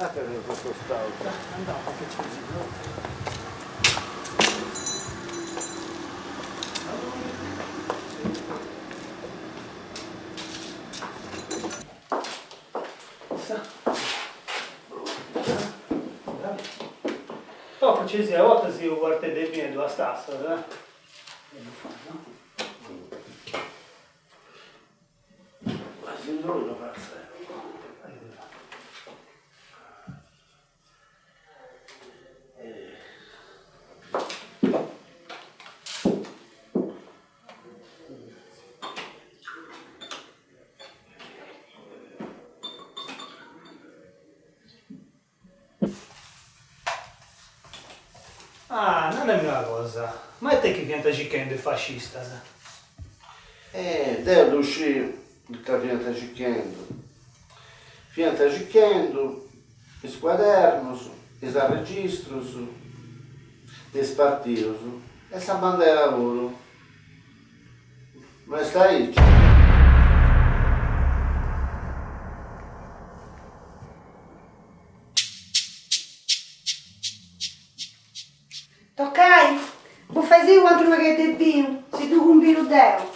Andate per questo stauto. Andate che c'è il dopo ci sia, a volte si guarda dei piedi a stassa, eh? Quasi non lo faccio. Ah, non è una cosa. Ma è te che pianta chiccendo è fascista, sa? Devo uscire da pianta cicchendo. Pianta cicchendo, i squadernos, i registros, i spartiros, e sta banda di lavoro. Ma stai? Toccai? Buffasi quanto una che te vino, se tu con vino deo.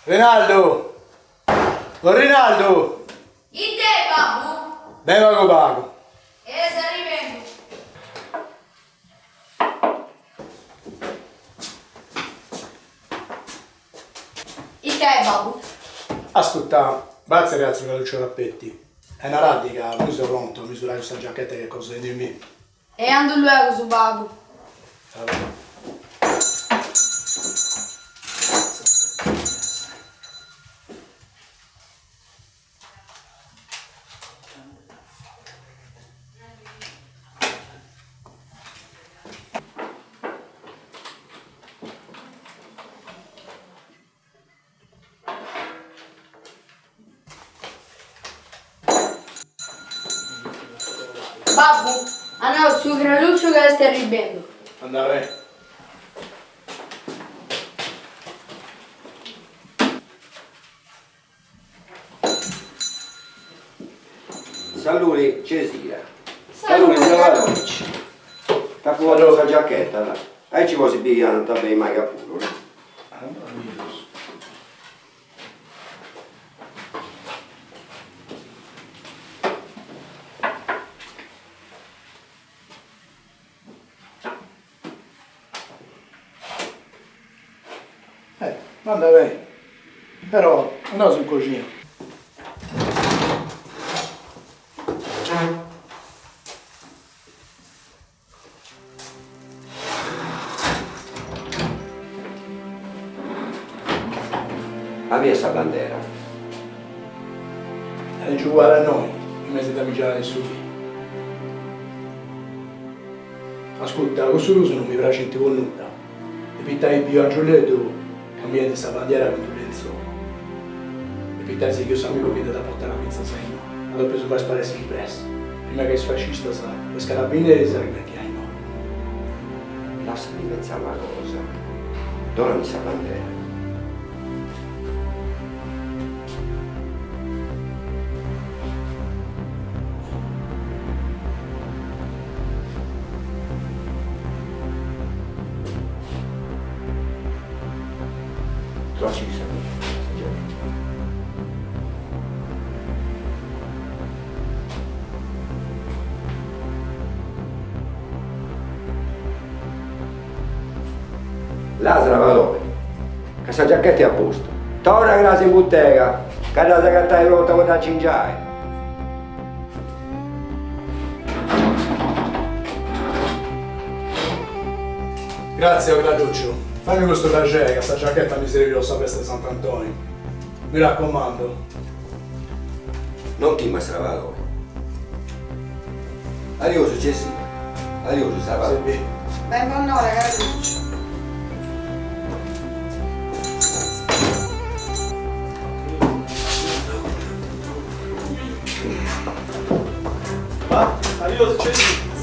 Rinaldo! Oh Rinaldo! In te, babbo? Beva con pago. Sta arrivando. In te, babbo? Ascolta, bazza ragazzo che Lucio Rappetti. È una radica, mi sono pronto a misurare questa giacchetta che cosa dimmi. E ando luogo su babbo. Babbo, andiamo su Graluccio che sta arrivando. Andare. Salute Cesira. Salute Giovanovic. Sta fuori questa giacchetta, là. E ci vuoi si pigliare un tabè mai capuro, no? Manda bene. Però andiamo in cucina. La mia sta bandera. È giù uguale a noi, in mezzo da migiare su lì. Ascolta, questo uso non mi piace con nulla. E pittai più a Giulietto, cambiare questa bandiera con un lenzo. E pittai se io sono amico che da portare la pizza segno. Allora ho preso per sparare di presto. Prima che il fascista sa, le carabinieri sarebbe che hai no. Lasciami pensare una cosa. Donami sta bandera. Tu ci sei. L'asra valore. Questa giacchetta è a posto. Torna grasa in bottega. Cada che stai pronta con la cingiare. Grazie, Graduccio. Fammi questo piacere, che questa giacchetta mi serve per la festa di Sant'Antonio. Mi raccomando. Non ti mostra valore. Adios, Cessi. Adios, Salvatore. Servi. Vengo a noi, ragazzi. Va? Adios, Cesi.